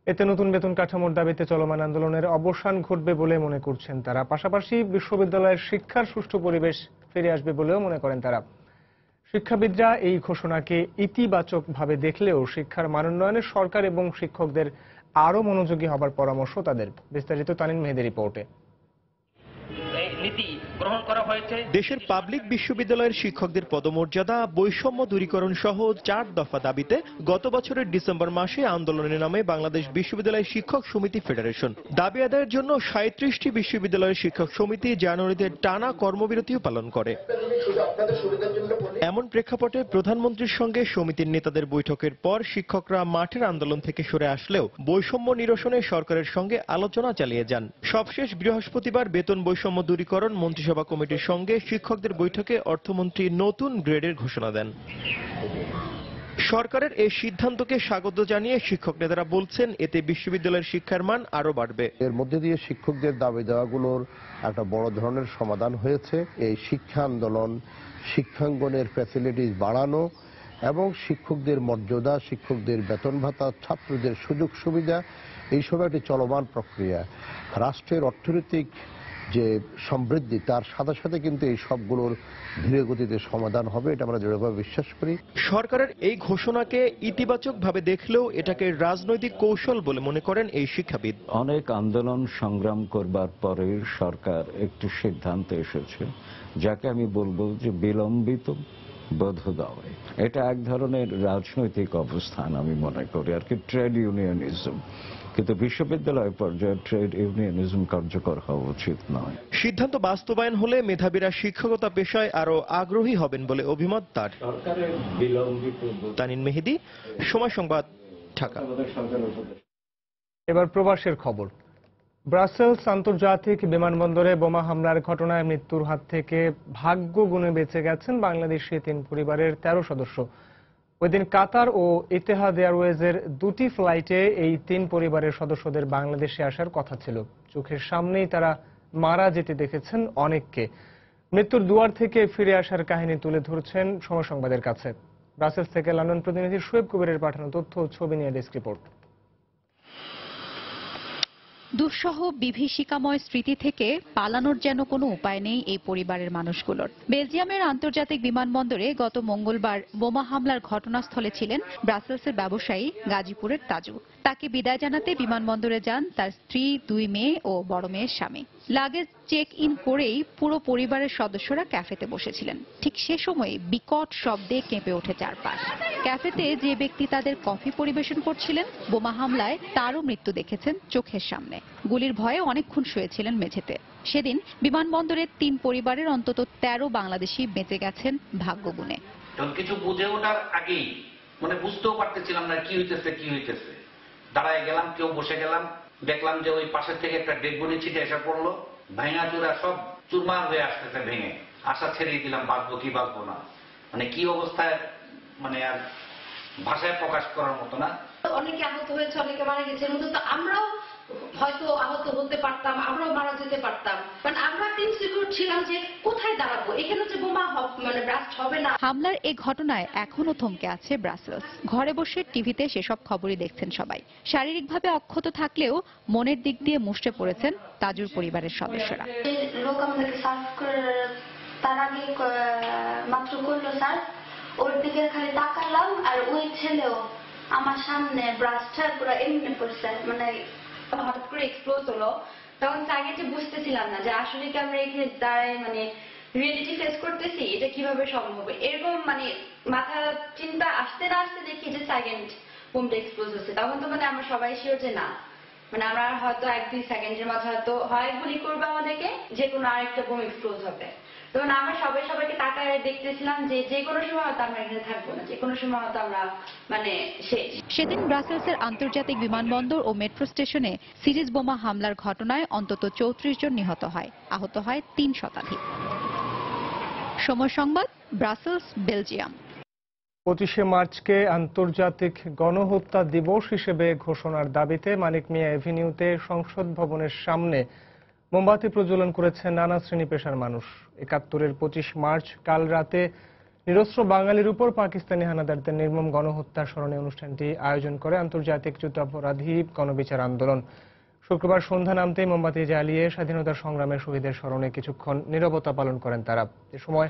এতে নতুন বেতন কাঠামোর দাবিতে চলমান আন্দোলনের অবসান ঘটবে বলে মনে করছেন তারা। পাশাপাশি বিশ্ববিদ্যালয়ের শিক্ষার সুষ্ঠু পরিবেশ ফিরে আসবে বলেও মনে করেন তারা। শিক্ষাবিদরা এই ঘোষণাকে ইতিবাচকভাবে দেখলেও শিক্ষার মানোন্নয়নে সরকার এবং শিক্ষকদের আরও মনোযোগী হবার পরামর্শ তাদের। বিস্তারিত তানিন মেহেদের রিপোর্টে। দেশের পাবলিক বিশ্ববিদ্যালয়ের শিক্ষকদের পদমর্যাদা, বৈষম্য দূরীকরণ সহ 4 দফা দাবিতে গত বছরের ডিসেম্বর মাসে আন্দোলনের নামে বাংলাদেশ বিশ্ববিদ্যালয় শিক্ষক সমিতি ফেডারেশন। দাবি আদায়ের জন্য 37টি বিশ্ববিদ্যালয়ের শিক্ষক সমিতি জানুয়ারিতে টানা কর্মবিরতিও পালন করে। এমন প্রেক্ষাপটে প্রধানমন্ত্রীর সঙ্গে সমিতির নেতাদের বৈঠকের পর শিক্ষকরা মাঠের আন্দোলন থেকে সরে আসলেও বৈষম্য নিরসনে সরকারের সঙ্গে আলোচনা চালিয়ে যান। সবশেষ বৃহস্পতিবার বেতন বৈষম্য দূরীকরণ মন্ত্রিসভা কমিটির সঙ্গে শিক্ষকদের বৈঠকে অর্থমন্ত্রী নতুন গ্রেডের ঘোষণা দেন। সরকারের এই সিদ্ধান্তকে স্বাগত জানিয়ে শিক্ষক নেতারা বলছেন, এতে বিশ্ববিদ্যালয়ের শিক্ষার মান আরো বাড়বে। এর মধ্যে দিয়ে শিক্ষকদের দাবি দেওয়াগুলোর একটা বড় ধরনের সমাধান হয়েছে। এই শিক্ষা আন্দোলন, শিক্ষাঙ্গনের ফ্যাসিলিটিস বাড়ানো এবং শিক্ষকদের মর্যাদা, শিক্ষকদের বেতন ভাতা, ছাত্রদের সুযোগ সুবিধা, এইসব একটি চলমান প্রক্রিয়া। রাষ্ট্রের অর্থনৈতিক যে সমৃদ্ধি, তার সাথে সাথে কিন্তু এই সবগুলোর ধীরে গতিতে সমাধান হবে, এটা আমরা দৃঢ়ভাবে বিশ্বাস করি। সরকারের এই ঘোষণাকে ইতিবাচকভাবে দেখলেও এটাকে রাজনৈতিক কৌশল বলে মনে করেন এই শিক্ষাবিদ। অনেক আন্দোলন সংগ্রাম করবার পরে সরকার একটি সিদ্ধান্তে এসেছে, যাকে আমি বলবো যে বিলম্বিত বোধোদয়। এটা এক ধরনের রাজনৈতিক অবস্থান আমি মনে করি আর কি, ট্রেড ইউনিয়নিজম। কিন্তু বিশ্ববিদ্যালয় পর্যায়ে ট্রেড ইউনিয়নিজম কার্যকর হওয়া উচিত নয়। সিদ্ধান্ত বাস্তবায়ন হলে মেধাবীরা শিক্ষকতা পেশায় আরো আগ্রহী হবেন বলে অভিমত তার। তানিন মেহেদি, সময় সংবাদ, ঢাকা। এবার প্রবাসের খবর। ব্রাসেলস আন্তর্জাতিক বিমানবন্দরে বোমা হামলার ঘটনায় মৃত্যুর হাত থেকে ভাগ্য গুণে বেঁচে গেছেন বাংলাদেশি 3 পরিবারের 13 সদস্য। ওইদিন কাতার ও ইতিহাদ এয়ারওয়েজের 2টি ফ্লাইটে এই 3 পরিবারের সদস্যদের বাংলাদেশে আসার কথা ছিল। চোখের সামনেই তারা মারা যেতে দেখেছেন অনেককে। মৃত্যুর দুয়ার থেকে ফিরে আসার কাহিনী তুলে ধরছেন সময় সংবাদের কাছে। ব্রাসেলস থেকে লন্ডন প্রতিনিধি শোয়েব কবিরের পাঠানো তথ্য ও ছবি নিয়ে ডেস্ক রিপোর্ট। দুঃসহ বিভীষিকাময় স্মৃতি থেকে পালানোর যেন কোনো উপায় নেই এই পরিবারের মানুষগুলোর। বেলজিয়ামের আন্তর্জাতিক বিমানবন্দরে গত মঙ্গলবার বোমা হামলার ঘটনাস্থলে ছিলেন ব্রাসেলসের ব্যবসায়ী গাজীপুরের তাজু। তাকে বিদায় জানাতে বিমানবন্দরে যান তার স্ত্রী, 2 মেয়ে ও বড় মেয়ের স্বামী। লাগেজ চেক ইন করেই পুরো পরিবারের সদস্যরা ক্যাফেতে বসেছিলেন। ঠিক সে সময় বিকট শব্দে কেঁপে ওঠে চারপাশ। ক্যাফেতে যে ব্যক্তি তাদের কফি পরিবেশন করছিলেন, বোমা হামলায় তারও মৃত্যু দেখেছেন চোখের সামনে। গুলির ভয়ে অনেকক্ষণ শুয়েছিলেন মেঝেতে। সেদিন বিমানবন্দরের 3 পরিবারের অন্তত 13 বাংলাদেশি বেঁচে গেছেন ভাগ্য গুণে। কিছু বুঝে ওঠার আগেই বুঝতেও পারতেছিলাম না কি হইতেছে। দাঁড়ায় গেলাম, কেউ বসে গেলাম, দেখলাম যে ওই পাশের থেকে একটা ডেড বডি ছিটে এসে পড়লো। ভাঙা চূড়া সব চুরমার হয়ে আসতেছে, ভেঙে আশা ছেড়ে দিলাম, বাঁচবো কি বাঁচবো না, কি অবস্থায় আর ভাষায় প্রকাশ করার মতো না। অনেকে আহত হয়েছে, অনেকে মারা গেছে। তো আমরাও হয়তো আহত হতে পারতাম, আমরাও মারা যেতে পারতাম। আমরা ইনসিকিউর ছিলাম যে কোথায় দাঁড়াবো, এখানে যে বোমা ব্লাস্ট হবে না। হামলার এই ঘটনায় এখনো থমকে আছে ব্রাসেলস। ঘরে বসে টিভিতে সেসব খবরই দেখছেন সবাই। শারীরিকভাবে অক্ষত থাকলেও মনের দিক দিয়ে মুষ্টে পড়েছেন তাজুর পরিবারের সদস্যরা। লোক আমাদেরকে সার্ভ করে তার আগে মাত্র করলো স্যার, ওর দিকে খালি তাকালাম আর ওই ছেলেও আমার সামনে ব্রাস্টার পুরো এমনি পড়ছে। হঠাৎ করে এক্সপ্লোজ হলো, তখন আগে যে বুঝতেছিলাম না যে আসলে কি আমরা এখানে দাঁড়ায় রিয়েলিটি ফেস করতেছি, এটা কিভাবে সম্ভব হবে। এরকম মাথা চিন্তা আসতে না আসতে দেখি যে সেকেন্ড বোমটা এক্সপ্লোজ হচ্ছে। তখন তো আমরা সবাই শিওর যে না, আমরা হয়তো 1-2 সেকেন্ডের মাঝে হয়তো হয় গুলি করবে আমাদেরকে, যে কোনো আরেকটা বোম এক্সপ্লোজ হবে। তখন আমরা সবাইকে তাকায় দেখতেছিলাম যে কোনো সময় হয়তো আমরা এখানে থাকবো না, যে কোনো সময় হয়তো আমরা শেষ। সেদিন ব্রাসেলসের আন্তর্জাতিক বিমানবন্দর ও মেট্রো স্টেশনে সিরিজ বোমা হামলার ঘটনায় অন্তত 34 জন নিহত হয়, আহত হয় 3 শতাধিক। সময় সংবাদ, ব্রাসেলস, বেলজিয়াম। 25শে মার্চকে আন্তর্জাতিক গণহত্যা দিবস হিসেবে ঘোষণার দাবিতে মানিক মিয়া এভিনিউতে সংসদ ভবনের সামনে মোমবাতি প্রজ্বলন করেছে নানা শ্রেণী পেশার মানুষ। 71-এর 25 মার্চ কাল রাতে নিরস্ত্র বাঙালির উপর পাকিস্তানি হানাদারদের নির্মম গণহত্যা স্মরণে অনুষ্ঠানটি আয়োজন করে আন্তর্জাতিক যুদ্ধাপরাধী গণবিচার আন্দোলন। শুক্রবার সন্ধ্যা নামতেই মোমবাতি জ্বালিয়ে স্বাধীনতা সংগ্রামের শহীদের স্মরণে কিছুক্ষণ নীরবতা পালন করেন তারা। এ সময়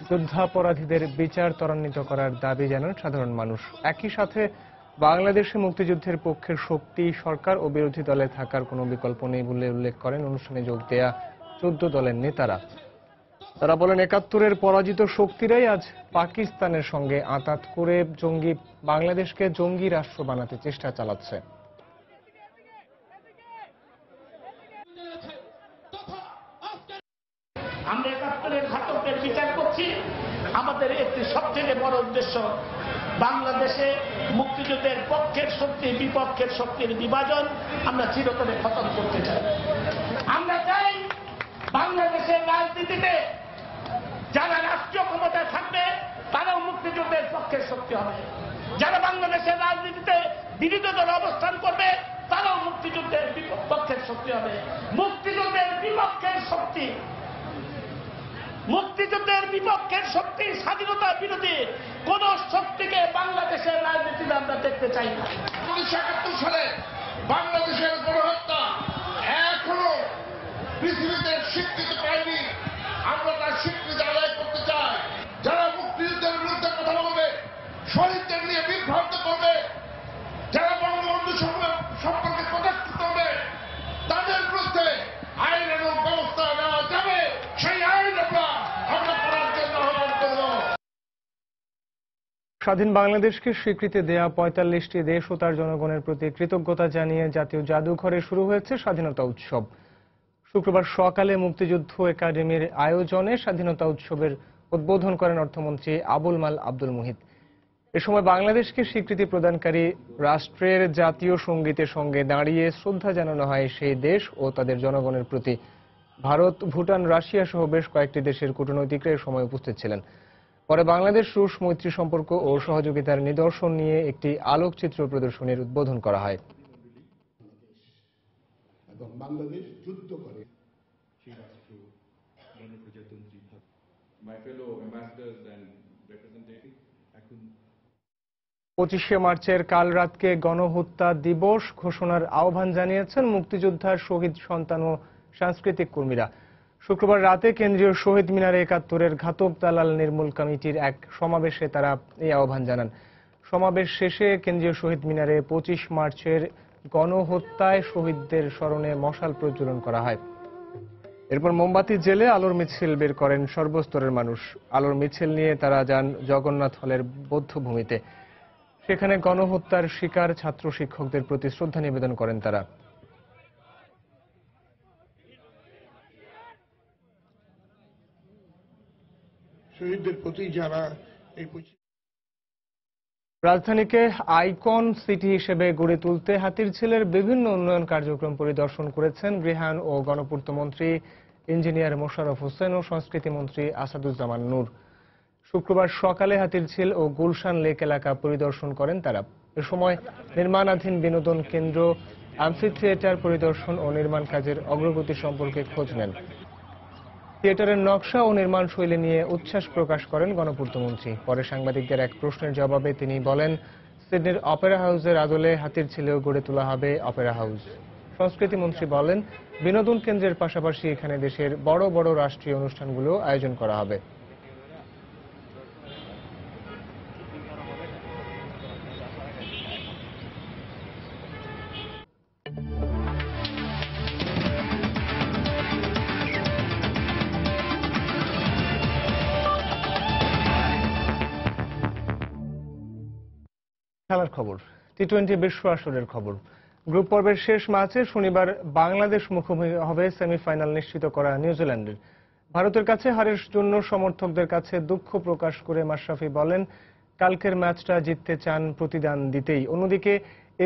যুদ্ধাপরাধীদের বিচার ত্বরান্বিত করার দাবি জানান সাধারণ মানুষ। একই সাথে বাংলাদেশে মুক্তিযুদ্ধের পক্ষের শক্তি সরকার ও বিরোধী দলে থাকার কোনো বিকল্প নেই বলে উল্লেখ করেন অনুষ্ঠানে যোগ দেয়া 14 দলের নেতারা। তারা বলেন 71-এর পরাজিত শক্তিরাই আজ পাকিস্তানের সঙ্গে আঁতাত করে বাংলাদেশকে জঙ্গি রাষ্ট্র বানাতে চেষ্টা চালাচ্ছে। আমরা 71-এর ঘাতকের বিচার করছি। আমাদের একটি সবচেয়ে বড় উদ্দেশ্য বাংলাদেশে মুক্তিযুদ্ধের পক্ষের শক্তি বিপক্ষের শক্তির বিভাজন আমরা চিরতরে খতম করতে চাই। আমরা চাই বাংলাদেশের রাজনীতিতে যারা রাষ্ট্রীয় ক্ষমতায় থাকবে তারাও মুক্তিযুদ্ধের পক্ষের শক্তি হবে, যারা বাংলাদেশের রাজনীতিতে বিরোধী দলে অবস্থান করবে তারাও মুক্তিযুদ্ধের পক্ষের শক্তি হবে। মুক্তিযুদ্ধের বিপক্ষের শক্তি স্বাধীনতা বিরোধী কোন শক্তিকে বাংলাদেশের রাজনীতিতে আমরা দেখতে চাই না। 1971 সালে বাংলাদেশের গণহত্যা এখনো পৃথিবীতে স্বীকৃতি পায়নি। আমরা তার স্বীকৃতি আদায় করতে চাই। যারা মুক্তিযুদ্ধের বিরুদ্ধে কথা বলবে, শহীদদের নিয়ে বিভ্রান্ত করবে, যারা বঙ্গবন্ধু সম্পর্কে কটাক্ষ করবে, তাদের বিরুদ্ধে আইনানুগ ব্যবস্থা নেওয়া যাবে। সেই আইন আমরা করার জন্য আহ্বান করব। স্বাধীন বাংলাদেশকে স্বীকৃতি দেয়া 45টি দেশ ও তার জনগণের প্রতি কৃতজ্ঞতা জানিয়ে জাতীয় জাদুঘরে শুরু হয়েছে স্বাধীনতা উৎসব। শুক্রবার সকালে মুক্তিযুদ্ধ একাডেমির আয়োজনে স্বাধীনতা উৎসবের উদ্বোধন করেন অর্থমন্ত্রী আবুল মাল আব্দুল মুহিত। এ সময় বাংলাদেশকে স্বীকৃতি প্রদানকারী রাষ্ট্রের জাতীয় সঙ্গীতের সঙ্গে দাঁড়িয়ে শ্রদ্ধা জানানো হয় সেই দেশ ও তাদের জনগণের প্রতি। ভারত, ভুটান, রাশিয়া সহ বেশ কয়েকটি দেশের কূটনৈতিকরা এ সময় উপস্থিত ছিলেন। পরে বাংলাদেশ রুশ মৈত্রী সম্পর্ক ও সহযোগিতার নিদর্শন নিয়ে একটি আলোকচিত্র প্রদর্শনীর উদ্বোধন করা হয়। বাংলাদেশ যুদ্ধ করে। 25শে মার্চের কাল রাতকে গণহত্যা দিবস ঘোষণার আহ্বান জানিয়েছেন মুক্তিযোদ্ধার শহীদ সন্তান ও সাংস্কৃতিক কর্মীরা। শুক্রবার রাতে কেন্দ্রীয় শহীদ মিনারে 71-এর ঘাতক দালাল নির্মূল কমিটির এক সমাবেশে তারা এই আহ্বান জানান। সমাবেশ শেষে কেন্দ্রীয় শহীদ মিনারে 25 মার্চের গণহত্যায় শহীদদের স্মরণে মশাল প্রজ্বলন করা হয়। এরপর মোমবাতি জেলে আলোর মিছিল বের করেন সর্বস্তরের মানুষ। আলোর মিছিল নিয়ে তারা যান জগন্নাথ হলের বৌদ্ধভূমিতে। সেখানে গণহত্যার শিকার ছাত্র শিক্ষকদের প্রতি শ্রদ্ধা নিবেদন করেন তারা। শহীদদের প্রতি যারা এই রাজধানীকে আইকন সিটি হিসেবে গড়ে তুলতে হাতিরঝিলের বিভিন্ন উন্নয়ন কার্যক্রম পরিদর্শন করেছেন গৃহায়ণ ও গণপূর্ত মন্ত্রী ইঞ্জিনিয়ার মোশাররফ হোসেন ও সংস্কৃতি মন্ত্রী আসাদুজ্জামান নূর। শুক্রবার সকালে হাতিরঝিল ও গুলশান লেক এলাকা পরিদর্শন করেন তারা। এ সময় নির্মাণাধীন বিনোদন কেন্দ্র, অ্যাম্ফি থিয়েটার পরিদর্শন ও নির্মাণ কাজের অগ্রগতি সম্পর্কে খোঁজ নেন। থিয়েটারের নকশা ও নির্মাণ শৈলী নিয়ে উচ্ছ্বাস প্রকাশ করেন গণপূর্তমন্ত্রী। পরে সাংবাদিকদের এক প্রশ্নের জবাবে তিনি বলেন, সিডনির অপেরা হাউসের আদলে হাতিরঝিলেও গড়ে তোলা হবে অপেরা হাউস। সংস্কৃতি মন্ত্রী বলেন, বিনোদন কেন্দ্রের পাশাপাশি এখানে দেশের বড় বড় রাষ্ট্রীয় অনুষ্ঠানগুলো আয়োজন করা হবে। খেলার খবর, টি-20 বিশ্ব আসরের খবর। গ্রুপ পর্বের শেষ ম্যাচে শনিবার বাংলাদেশ মুখোমুখি হবে সেমিফাইনাল নিশ্চিত করা নিউজিল্যান্ডের। ভারতের কাছে হারের জন্য সমর্থকদের কাছে দুঃখ প্রকাশ করে মাশরাফি বলেন, কালকের ম্যাচটা জিততে চান প্রতিদান দিতেই। অন্যদিকে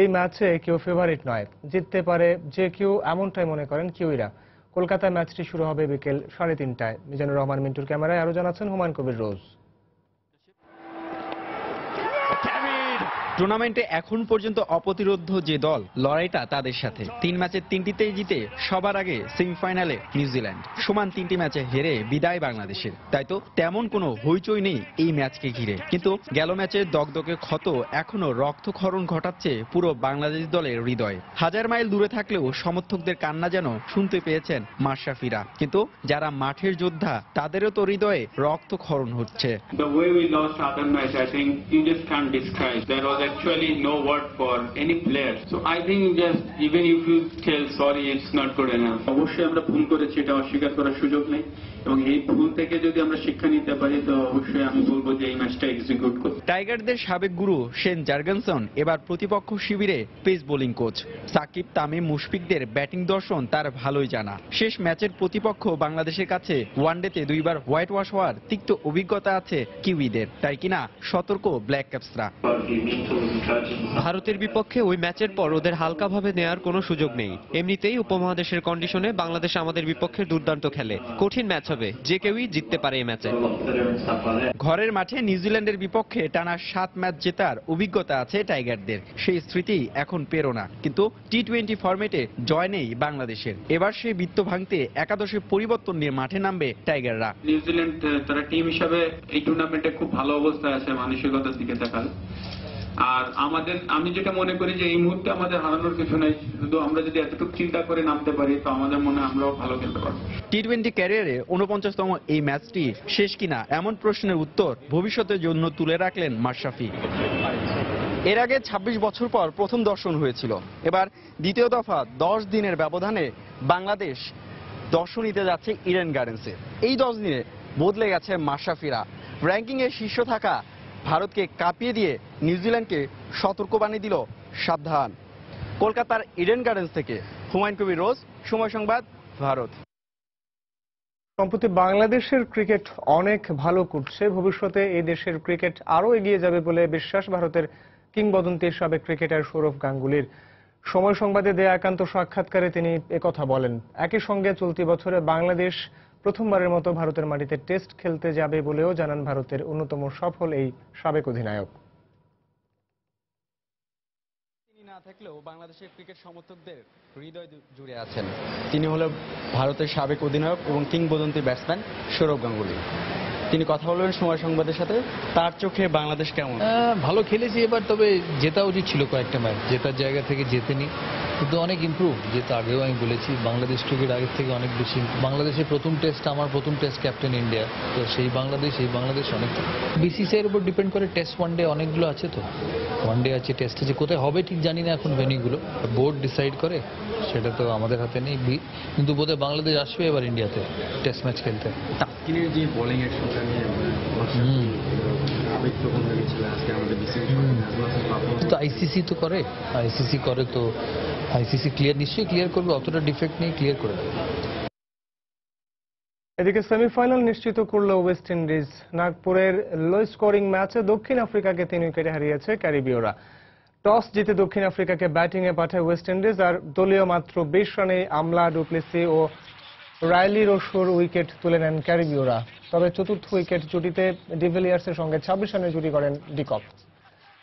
এই ম্যাচে কেউ ফেভারিট নয়, জিততে পারে যে কেউ, এমনটাই মনে করেন কিউইরা। কলকাতায় ম্যাচটি শুরু হবে বিকেল 3:30টায়। মিজানুর রহমান মিন্টুর ক্যামেরায় আরো জানাচ্ছেন হুমায়ুন কবির রোজ। টুর্নামেন্টে এখন পর্যন্ত অপ্রতিরোধ্য যে দল, লড়াইটা তাদের সাথে। 3 ম্যাচের 3টিতেই জিতে সবার আগে সেমিফাইনালে নিউজিল্যান্ড, সমান 3টি ম্যাচে হেরে বিদায় বাংলাদেশের। তাই তো তেমন কোনো হইচই নেই এই ম্যাচকে ঘিরে। কিন্তু গেল ম্যাচের দগদগে ক্ষত এখনো রক্তক্ষরণ ঘটাচ্ছে পুরো বাংলাদেশ দলের হৃদয়ে। হাজার মাইল দূরে থাকলেও সমর্থকদের কান্না যেন শুনতে পেয়েছেন মাশরাফিরা। কিন্তু যারা মাঠের যোদ্ধা, তাদেরও তো হৃদয়ে রক্তক্ষরণ হচ্ছে। Actually no word for any player, so I think just even if you tell sorry, it's not good enough. অবশ্যই আমরা ভুল করেছি, এটা অস্বীকার করার সুযোগ নেই, এবং এই ভুল থেকে যদি আমরা শিক্ষা নিতে পারি তো অবশ্যই আমি বলবো যে এই ম্যাচটা এক্সিকিউট করতে। টাইগারদের সাবেক গুরু শেন জার্গেনসন এবার প্রতিপক্ষ শিবিরে pace bowling coach. Shakib, Tamim, মুশফিকদের ব্যাটিং দর্শন তার ভালোই জানা। শেষ ম্যাচের প্রতিপক্ষ বাংলাদেশের কাছে ওয়ানডেতে 2বার হোয়াইট ওয়াশ হওয়ার তিক্ত অভিজ্ঞতা আছে কিউইদের, তাই কিনা সতর্ক ব্ল্যাক ক্যাপসরা। ভারতের বিপক্ষে ওই ম্যাচের পর ওদের হালকাভাবে নেয়ার কোনো সুযোগ নেই। এমনিতেই উপমহাদেশের কন্ডিশনে বাংলাদেশ আমাদের বিপক্ষে দুর্দান্ত খেলে। কঠিন ম্যাচ হবে, যে কেউই জিততে পারে এই ম্যাচে। ঘরের মাঠে নিউজিল্যান্ডের বিপক্ষে টানা 7 ম্যাচ জেতার অভিজ্ঞতা আছে টাইগারদের। সেই স্মৃতি এখন পেরোনা, কিন্তু টি-20 ফরম্যাটে জয় নেই বাংলাদেশের। এবার সেই বৃত্ত ভাঙতে একাদশে পরিবর্তন নিয়ে মাঠে নামবে টাইগাররা। নিউজিল্যান্ড তারা টিম হিসাবে এই টুর্নামেন্টে খুব ভালো অবস্থায় আছে মানসিকতার দিকে তাকালে। আর আমি যেটা মনে করি যে এই মুহূর্তে আমাদের হারানোর কিছু নেই, শুধু আমরা যদি এতটুকু চিন্তা করে নামতে পারি তো আমাদের মনে হয় আমরাও ভালো খেলতে পারবো। টি-20 ক্যারিয়ারে 49তম এই ম্যাচটি শেষ কিনা এমন প্রশ্নের উত্তর ভবিষ্যতের জন্য তুলে রাখলেন মাশরাফি। এর আগে 26 বছর পর প্রথম দর্শন হয়েছিল। এবার দ্বিতীয় দফা 10 দিনের ব্যবধানে বাংলাদেশ দর্শন নিতে যাচ্ছে ইডেন গার্ডেন্সে। এই 10 দিনে বদলে গেছে মাশরাফিরা। র্যাঙ্কিংয়ে শীর্ষ থাকা ভারতকে কাঁপিয়ে দিয়ে নিউজিল্যান্ডকে সতর্কবাণী দিল সাবধান। কলকাতার ইডেন গার্ডেন্স থেকে হুমায়ুন কবির রোজ, সময় সংবাদ, ভারত। সম্প্রতি বাংলাদেশের ক্রিকেট অনেক ভালো করছে। ভবিষ্যতে এই দেশের ক্রিকেট আরও এগিয়ে যাবে বলে বিশ্বাস ভারতের কিংবদন্তি সাবেক ক্রিকেটার সৌরভ গাঙ্গুলির। সময় সংবাদে দেয়া একান্ত সাক্ষাৎকারে তিনি একথা বলেন। একই সঙ্গে চলতি বছরে বাংলাদেশ প্রথমবারের মতো ভারতের মাটিতে টেস্ট খেলতে যাবে বলেও জানান ভারতের অন্যতম সফল এই সাবেক অধিনায়ক। তিনি না থাকলেও বাংলাদেশের ক্রিকেট সমর্থকদের হৃদয় জুড়ে আছেন। তিনি হলেন ভারতের সাবেক অধিনায়ক এবং কিংবদন্তি ব্যাটসম্যান সৌরভ গাঙ্গুলি। তিনি কথা বলবেন সময় সংবাদের সাথে। তার চোখে বাংলাদেশ কেমন? ভালো খেলেছি এবার, তবে জেতা উচিত ছিল কয়েকটা ম্যাচ, জেতার জায়গা থেকে জেতেনি, কিন্তু অনেক ইমপ্রুভ। যেটা আগেও আমি বলেছি, বাংলাদেশ ক্রিকেট আগের থেকে অনেক বেশি। বাংলাদেশের প্রথম টেস্ট, আমার প্রথম টেস্ট ক্যাপ্টেন ইন্ডিয়া, তো সেই বাংলাদেশ অনেক। বিসিসিআই এর উপর ডিপেন্ড করে, টেস্ট ওয়ানডে অনেকগুলো আছে, তো ওয়ানডে আছে, টেস্ট আছে, কোথায় হবে ঠিক জানি না এখন ভেন্যুগুলো, বোর্ড ডিসাইড করে, সেটা তো আমাদের হাতে নেই। কিন্তু বোধহয় বাংলাদেশ আসবে এবার ইন্ডিয়াতে টেস্ট ম্যাচ খেলতে। তাসকিনের যে বোলিং অ্যাকশনটা নিয়ে আবেগপ্রবণ হয়ে গেছিল আজকে আমাদের বিসিবি, তো আইসিসি তো করে, আইসিসি করে, তো আইসিসি নিশ্চয়ই ক্লিয়ার করবে, অতটা ডিফেক্ট নেই, ক্লিয়ার করে দেবে। এদিকে সেমিফাইনাল নিশ্চিত করল ওয়েস্ট ইন্ডিজ। নাগপুরের লো স্কোরিং ম্যাচে দক্ষিণ আফ্রিকাকে 3 উইকেটে হারিয়েছে ক্যারিবীয়রা। টস জিতে দক্ষিণ আফ্রিকাকে ব্যাটিংয়ে পাঠায় ওয়েস্ট ইন্ডিজ, আর দলীয় মাত্র 20 রানে আমলা, ডুপ্লেসি ও রাইলি রোশোর উইকেট তুলে নেন ক্যারিবীয়রা। তবে চতুর্থ উইকেট জুটিতে ডিভিলিয়ার্সের সঙ্গে 26 রানের জুটি করেন ডিকক।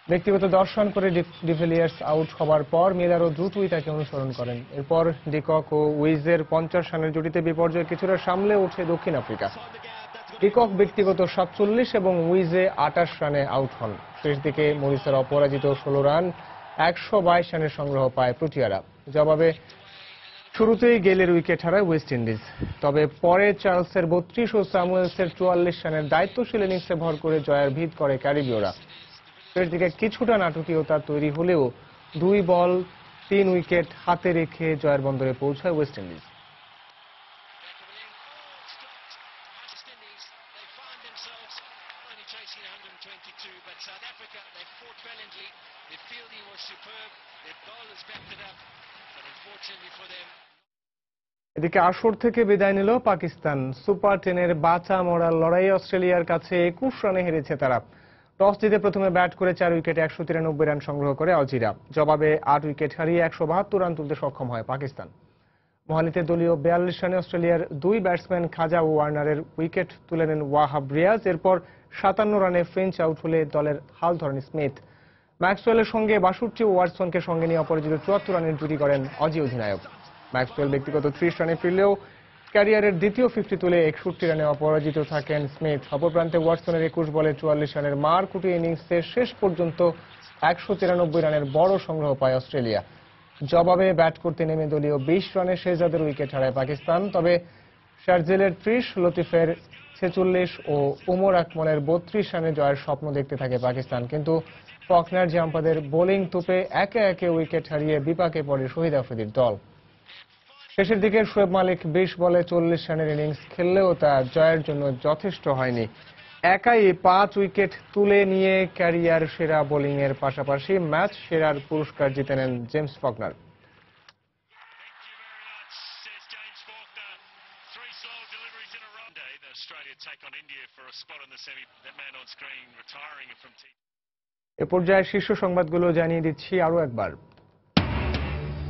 ব্যক্তিগত 10 রান করে ডিভিলিয়ার্স আউট হবার পর মিলারও দ্রুতই তাকে অনুসরণ করেন। এরপর ডিকক ও উইজের 50 রানের জুটিতে বিপর্যয় কিছুটা সামলে ওঠে দক্ষিণ আফ্রিকা। ডিকক ব্যক্তিগত 47 এবং উইজে 28 রানে আউট হন। শেষ দিকে মরিসের অপরাজিত 16 রান, 122 রানের সংগ্রহ পায় প্রোটিয়ারা। জবাবে শুরুতেই গেলের উইকেট হারায় ওয়েস্ট ইন্ডিজ। তবে পরে চার্লসের 32 ও স্যামুয়েলসের 44 রানের দায়িত্বশীল ইনিংসে ভর করে জয়ের ভিত করে ক্যারিবীয়রা। শেষ দিকে কিছুটা নাটকীয়তা তৈরি হলেও 2 বল 3 উইকেট হাতে রেখে জয়ের বন্দরে পৌঁছায় ওয়েস্ট ইন্ডিজ। এদিকে আসর থেকে বিদায় নিল পাকিস্তান। সুপার 10-এর বাঁচা মরার লড়াই অস্ট্রেলিয়ার কাছে 21 রানে হেরেছে তারা। টস জিতে প্রথমে ব্যাট করে 4 উইকেটে 193 রান সংগ্রহ করে অজিরা। জবাবে 8 উইকেট হারিয়ে 172 রান তুলতে সক্ষম হয় পাকিস্তান। মোহালিতে দলীয় 42 রানে অস্ট্রেলিয়ার 2 ব্যাটসম্যান খাজা ও ওয়ার্নারের উইকেট তুলে নেন ওয়াহাব রিয়াজ। এরপর 57 রানে ফ্রেঞ্চ আউট হলে দলের হাল ধরেন স্মিথ। ম্যাক্সওয়েলের সঙ্গে 62 ও ওয়াটসনকে সঙ্গে নিয়ে অপরাজিত 74 রানের জুটি করেন অজি অধিনায়ক। ম্যাক্সওয়েল ব্যক্তিগত 30 রানে ফিরলেও ক্যারিয়ারের দ্বিতীয় 50 তুলে 61 রানে অপরাজিত থাকেন স্মিথ। অপর প্রান্তে ওয়াটসনের 21 বলে 44 রানের মার কুটি ইনিংসে শেষ পর্যন্ত 193 রানের বড় সংগ্রহ পায় অস্ট্রেলিয়া। জবাবে ব্যাট করতে নেমে দলীয় 20 রানে শেহজাদের উইকেট হারায় পাকিস্তান। তবে শারজেলের 30, লতিফের 46 ও উমর আকমলের 32 রানে জয়ের স্বপ্ন দেখতে থাকে পাকিস্তান। কিন্তু ফকনার জাম্পাদের বোলিং তোপে একে একে উইকেট হারিয়ে বিপাকে পড়ে শহীদ আফ্রিদির দল। শেষের দিকে শোয়েব মালিক 20 বলে 40 রানের ইনিংস খেললেও তা জয়ের জন্য যথেষ্ট হয়নি। একাই 5 উইকেট তুলে নিয়ে ক্যারিয়ার সেরা বোলিংয়ের পাশাপাশি ম্যাচ সেরার পুরস্কার জিতে নেন জেমস ফকনার। এ পর্যায়ে শীর্ষ সংবাদগুলো জানিয়ে দিচ্ছি আরও একবার।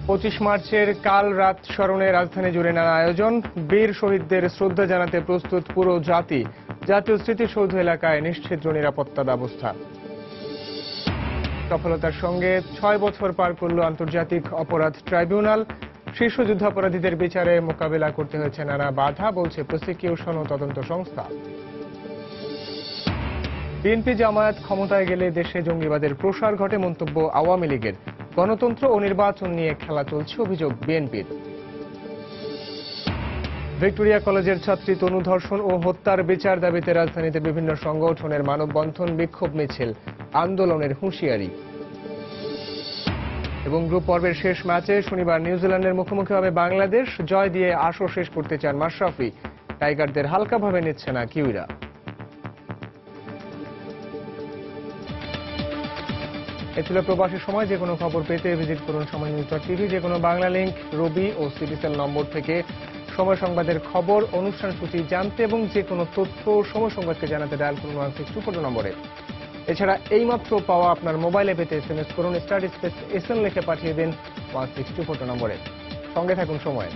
25 মার্চের কাল রাত স্মরণে রাজধানী জুড়ে নানা আয়োজন। বীর শহীদদের শ্রদ্ধা জানাতে প্রস্তুত পুরো জাতি। জাতীয় স্মৃতিসৌধ এলাকায় নিশ্ছিদ্র নিরাপত্তা ব্যবস্থা। সফলতার সঙ্গে 6 বছর পার করল আন্তর্জাতিক অপরাধ ট্রাইব্যুনাল। শীর্ষ যুদ্ধাপরাধীদের বিচারে মোকাবেলা করতে হয়েছে নানা বাধা, বলছে প্রসিকিউশন ও তদন্ত সংস্থা। বিএনপি জামায়াত ক্ষমতায় গেলে দেশে জঙ্গিবাদের প্রসার ঘটে, মন্তব্য আওয়ামী লীগের। গণতন্ত্র ও নির্বাচন নিয়ে খেলা চলছে, অভিযোগ বিএনপির। ভিক্টোরিয়া কলেজের ছাত্রী তনু ধর্ষণ ও হত্যার বিচার দাবিতে রাজধানীতে বিভিন্ন সংগঠনের মানববন্ধন, বিক্ষোভ মিছিল, আন্দোলনের হুঁশিয়ারি। এবং গ্রুপ পর্বের শেষ ম্যাচে শনিবার নিউজিল্যান্ডের মুখোমুখি হবে বাংলাদেশ। জয় দিয়ে আসর শেষ করতে চান মাশরাফি। টাইগারদের হালকাভাবে নিচ্ছে না কিউইরা। এ ছিল প্রবাসী সময়। যে কোনো খবর পেতে ভিজিট করুন সময় নিউজ.টিভি। যে কোনো বাংলা লিংক, রবি ও সিটিসেল নম্বর থেকে সময় সংবাদের খবর, অনুষ্ঠান সূচি জানতে এবং যে কোনো তথ্য সময় সংবাদকে জানাতে ডায়াল করুন 162 নম্বরে। এছাড়া এইমাত্র পাওয়া আপনার মোবাইলে পেতে SMS করুন *SN লিখে পাঠিয়ে দিন 162 নম্বরে। সঙ্গে থাকুন সময়।